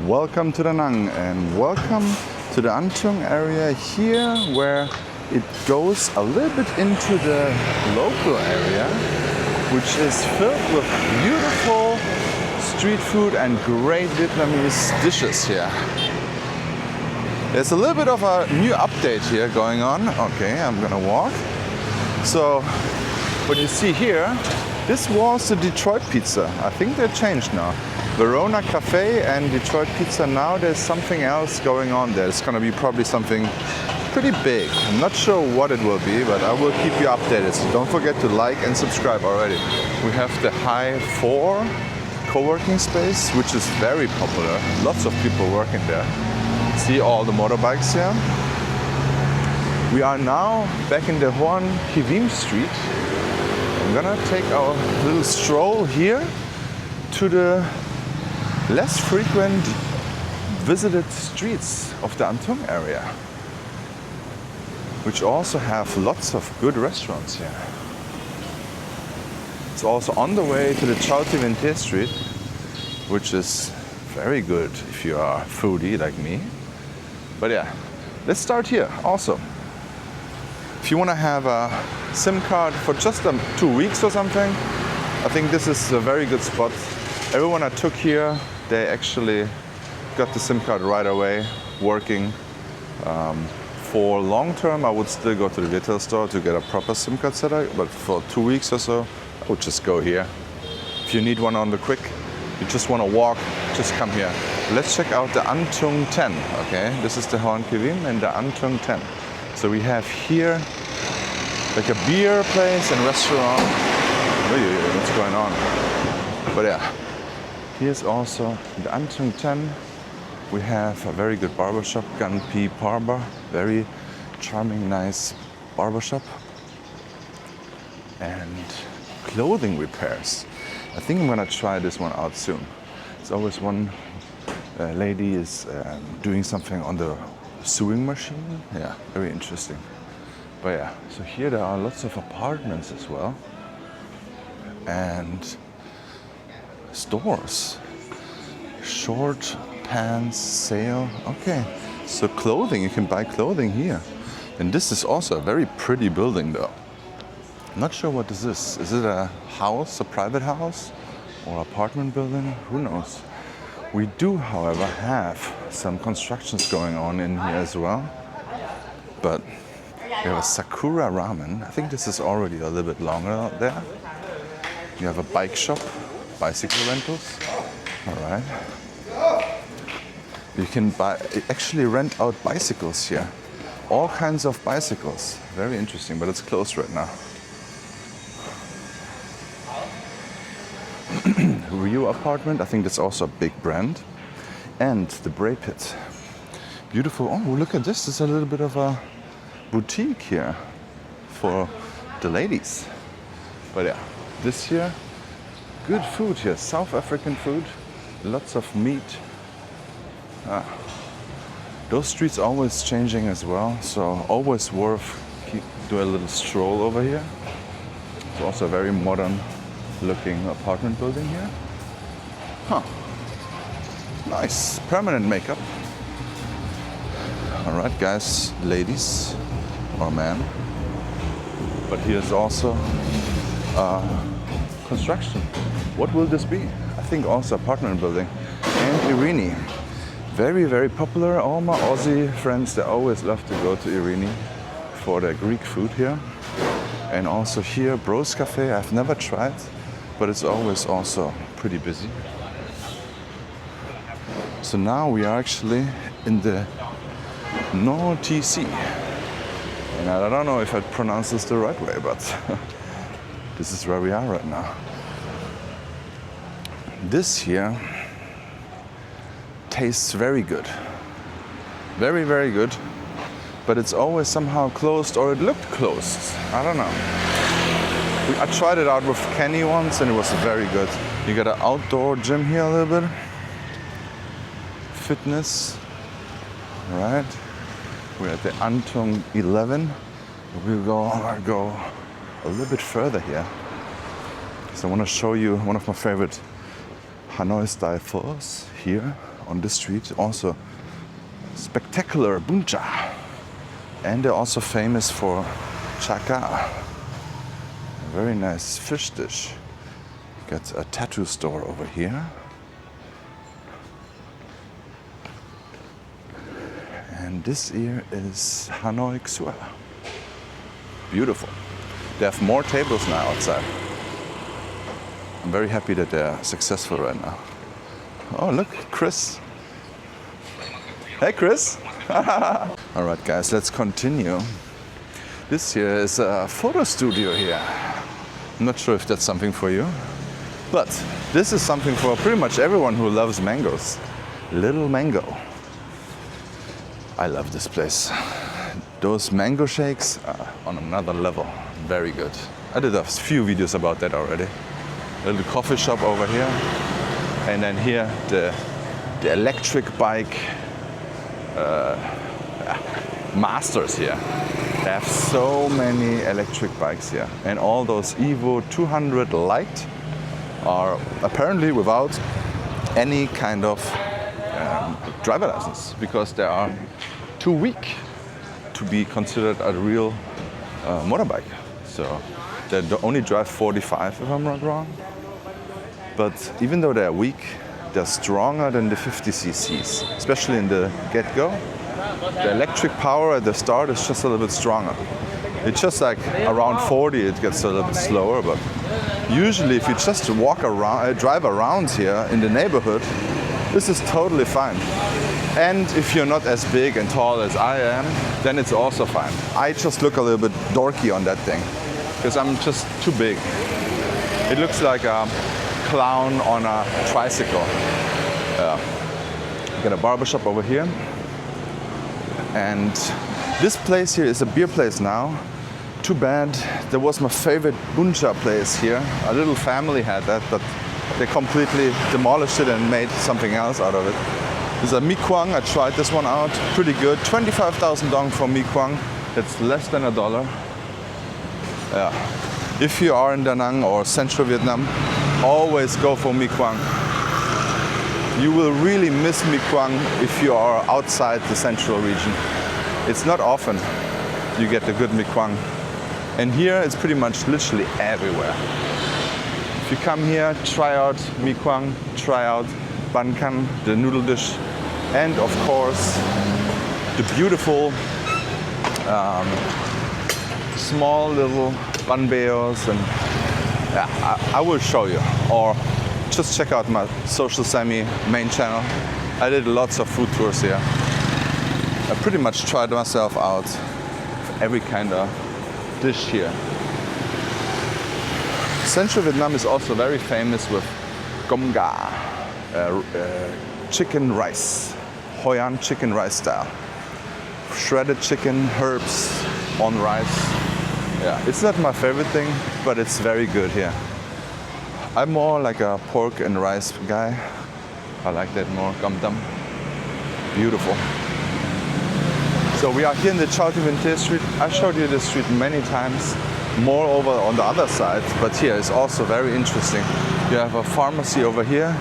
Welcome to Da Nang and welcome to the Antung area here, where it goes a little bit into the local area, which is filled with beautiful street food and great Vietnamese dishes here. There's a little bit of a new update here going on. Okay, I'm gonna walk. So what you see here, this was the Detroit pizza. I think they changed now. Verona Cafe and Detroit Pizza. Now there's something else going on there. It's gonna be probably something pretty big. I'm not sure what it will be, but I will keep you updated. So don't forget to like and subscribe already. We have the High 4 co-working space, which is very popular. Lots of people working there. See all the motorbikes here. We are now back in the Hoan Hivim Street. I'm gonna take our little stroll here to the less frequent visited streets of the Antung area, which also have lots of good restaurants here. It's also on the way to the Chao Ti Vinh Te Street, which is very good if you are a foodie like me. But yeah, let's start here also. If you want to have a SIM card for just 2 weeks or something, I think this is a very good spot. Everyone I took here, they actually got the SIM card right away, working. For long term, I would still go to the retail store to get a proper SIM card setup, but for 2 weeks or so, I would just go here. If you need one on the quick, you just want to walk, just come here. Let's check out the Antung 10, okay? This is the Hoan Hivim and the Antung 10. So we have here like a beer place and restaurant. What's going on? But yeah, here's also the Antung 10. We have a very good barbershop, Gan Pi Barber. Very charming, nice barbershop. And clothing repairs. I think I'm gonna try this one out soon. It's always one lady is doing something on the sewing machine. Yeah, very interesting. But yeah, so here there are lots of apartments as well. And stores. Short pants sale. Okay, so clothing, you can buy clothing here. And this is also a very pretty building though. I'm not sure what this is. Is it a house, a private house, or apartment building? Who knows? We do, however, have some constructions going on in here as well. But we have a Sakura Ramen. I think this is already a little bit longer out there. You have a bike shop, bicycle rentals. All right. You can actually rent out bicycles here. All kinds of bicycles. Very interesting, but it's closed right now. Rio apartment, I think that's also a big brand. And the Bray Pit. Beautiful. Oh, look at this. There's a little bit of a boutique here for the ladies. But yeah, this here, good food here. South African food. Lots of meat. Those streets always changing as well, so always worth do a little stroll over here. It's also a very modern looking apartment building here. Huh. Nice. Permanent makeup. Alright guys, ladies or man. But here's also construction. What will this be? I think also apartment building. And Irini. Very, very popular. All my Aussie friends, they always love to go to Irini for their Greek food here. And also here, Bros Cafe. I've never tried, but it's always also pretty busy. So now we are actually in the Nord TC. And I don't know if I pronounce this the right way, but this is where we are right now. This here tastes very good. Very, very good. But it's always somehow closed, or it looked closed. I don't know. I tried it out with Kenny once and it was very good. You got an outdoor gym here a little bit. Fitness. Right. We're at the Antung 11. We'll go a little bit further here. So I want to show you one of my favorite Hanoi style photos here on this street. Also spectacular buncha. And they're also famous for chaka, a very nice fish dish. Got a tattoo store over here. And this here is Hanoi Xua. Beautiful. They have more tables now outside. I'm very happy that they're successful right now. Oh, look, Chris. Hey, Chris. All right, guys, let's continue. This here is a photo studio here. I'm not sure if that's something for you, but this is something for pretty much everyone who loves mangoes. Little Mango. I love this place. Those mango shakes are on another level. Very good. I did a few videos about that already. A little coffee shop over here. And then here, the electric bike masters here. They have so many electric bikes here. And all those Evo 200 Lite are apparently without any kind of driver license, because they are too weak to be considered a real motorbike. So they only drive 45, if I'm not wrong. But even though they're weak, they're stronger than the 50 cc's, especially in the get-go. The electric power at the start is just a little bit stronger. It's just like around 40, it gets a little bit slower, but usually if you just walk around, drive around here in the neighborhood, this is totally fine. And if you're not as big and tall as I am, then it's also fine. I just look a little bit dorky on that thing, because I'm just too big. It looks like a clown on a tricycle. Got a barbershop over here. And this place here is a beer place now. Too bad, there was my favorite buncha place here. A little family had that, but they completely demolished it and made something else out of it. There's a Mi Quang, I tried this one out, pretty good. 25,000 dong for Mi Quang, it's less than $1. Yeah. If you are in Da Nang or Central Vietnam, always go for Mi Quang. You will really miss Mi Quang if you are outside the central region. It's not often you get the good Mi Quang. And here it's pretty much literally everywhere. If you come here, try out Mi Quang, try out Ban Can, the noodle dish, and of course the beautiful small little ban beos. And yeah, I will show you, or just check out my Social Sammy main channel. I did lots of food tours here. I pretty much tried myself out every kind of dish here. Central Vietnam is also very famous with gom ga, chicken rice, Hoi An chicken rice style. Shredded chicken, herbs on rice. Yeah, it's not my favorite thing, but it's very good here. I'm more like a pork and rice guy. I like that more, gam dam. Beautiful. So we are here in the Chao Thi Vinh Tê street. I showed you this street many times, more over on the other side, but here is also very interesting. You have a pharmacy over here.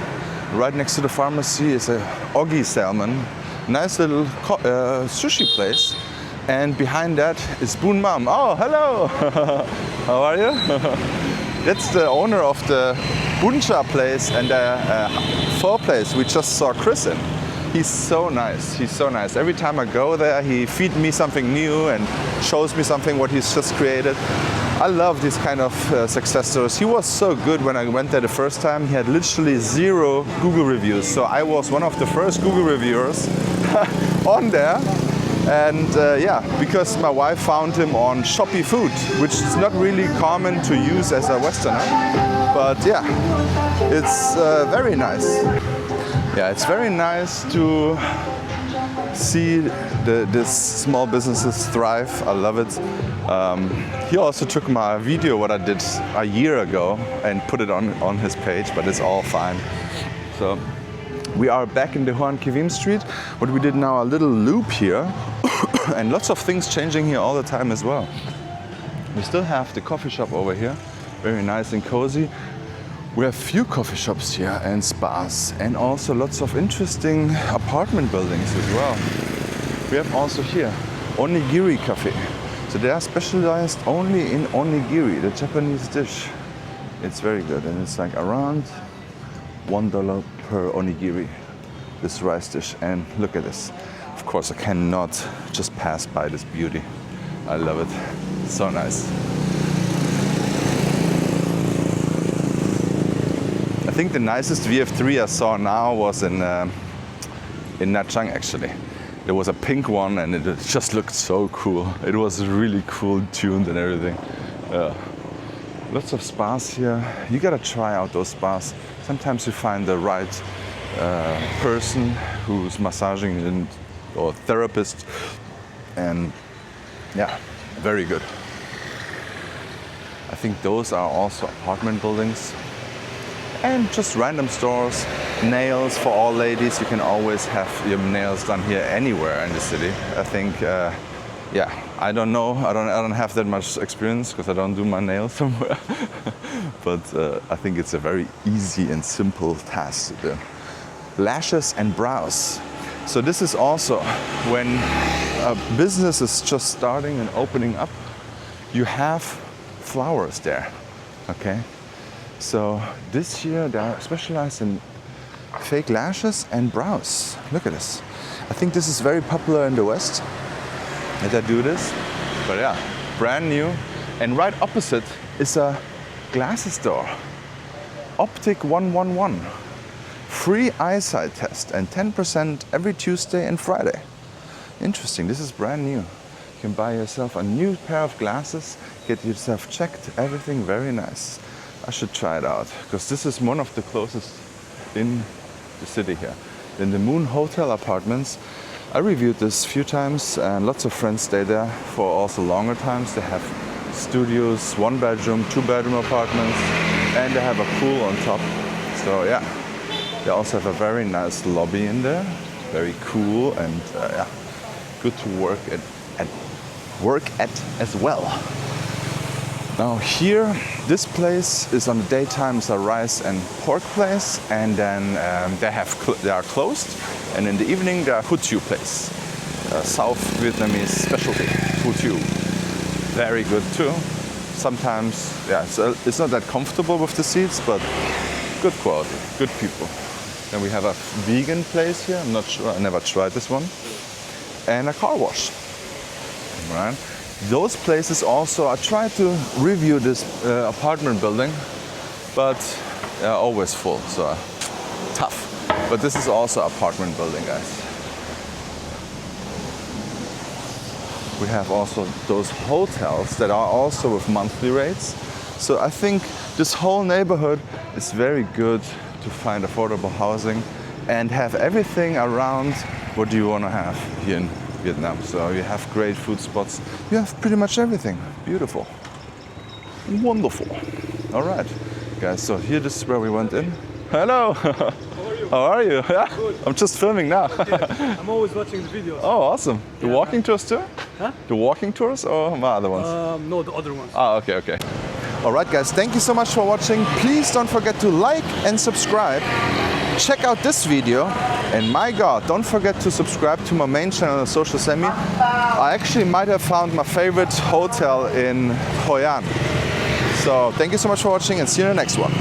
Right next to the pharmacy is a Oggy Salmon, nice little sushi place. And behind that is Boon Mam. Oh, hello! How are you? That's the owner of the buncha place and the pho place we just saw Chris in. He's so nice. He's so nice. Every time I go there, he feeds me something new and shows me something what he's just created. I love these kind of success stories. He was so good when I went there the first time. He had literally 0 Google reviews. So I was one of the first Google reviewers on there. And yeah, because my wife found him on Shopee Food, which is not really common to use as a Westerner. But yeah, it's very nice. Yeah, it's very nice to see these small businesses thrive. I love it. He also took my video, what I did a year ago, and put it on his page, but it's all fine. So we are back in the Hoan Ki Vinh Street, but we did now a little loop here, and lots of things changing here all the time as well. We still have the coffee shop over here, very nice and cozy. We have few coffee shops here and spas, and also lots of interesting apartment buildings as well. We have also here onigiri cafe. So they are specialized only in onigiri, the Japanese dish. It's very good, and it's like around $1 per onigiri, this rice dish. And look at this. Of course, I cannot just pass by this beauty. I love it. It's so nice. I think the nicest VF3 I saw now was in Nha Trang actually. There was a pink one and it just looked so cool. It was really cool tuned and everything. Lots of spas here. You gotta try out those spas. Sometimes you find the right person who's massaging or therapist, and yeah, very good. I think those are also apartment buildings. And just random stores, nails for all ladies. You can always have your nails done here anywhere in the city. I think, yeah, I don't know. I don't have that much experience because I don't do my nails somewhere. But I think it's a very easy and simple task to do. Lashes and brows. So this is also when a business is just starting and opening up, you have flowers there, okay? So this year they are specialized in fake lashes and brows. Look at this. I think this is very popular in the West that I do this. But yeah, brand new. And right opposite is a glasses store. Optic 111. Free eyesight test and 10% every Tuesday and Friday. Interesting, this is brand new. You can buy yourself a new pair of glasses, get yourself checked, everything very nice. I should try it out, because this is one of the closest in the city here. In the Moon Hotel apartments, I reviewed this a few times and lots of friends stay there for also longer times. They have studios, 1-bedroom, 2-bedroom apartments, and they have a pool on top. So yeah, they also have a very nice lobby in there, very cool, and yeah, good to work at as well. Now here, this place is on the daytime, it's a rice and pork place, and then they are closed, and in the evening they are Hue Thieu place, South Vietnamese specialty, Hue Thieu. Very good too. Sometimes, yeah, it's not that comfortable with the seats, but good quality, good people. Then we have a vegan place here. I'm not sure, I never tried this one, and a car wash. Right. Those places also, I tried to review this apartment building, but they're always full, so tough. But this is also apartment building, guys. We have also those hotels that are also with monthly rates. So I think this whole neighborhood is very good to find affordable housing and have everything around what you want to have here in Vietnam. So you have great food spots. You have pretty much everything. Beautiful. Wonderful. All right, guys, so here this is where we went in. Hello. How are you? Yeah? Good. I'm just filming now. I'm always watching the videos. Oh, awesome. The walking tours too? Huh? The walking tours or my other ones? No, the other ones. Ah, okay, okay. All right, guys, thank you so much for watching. Please don't forget to like and subscribe. Check out this video. And my God, don't forget to subscribe to my main channel, Social Semi. I actually might have found my favorite hotel in Hoi An. So thank you so much for watching and see you in the next one.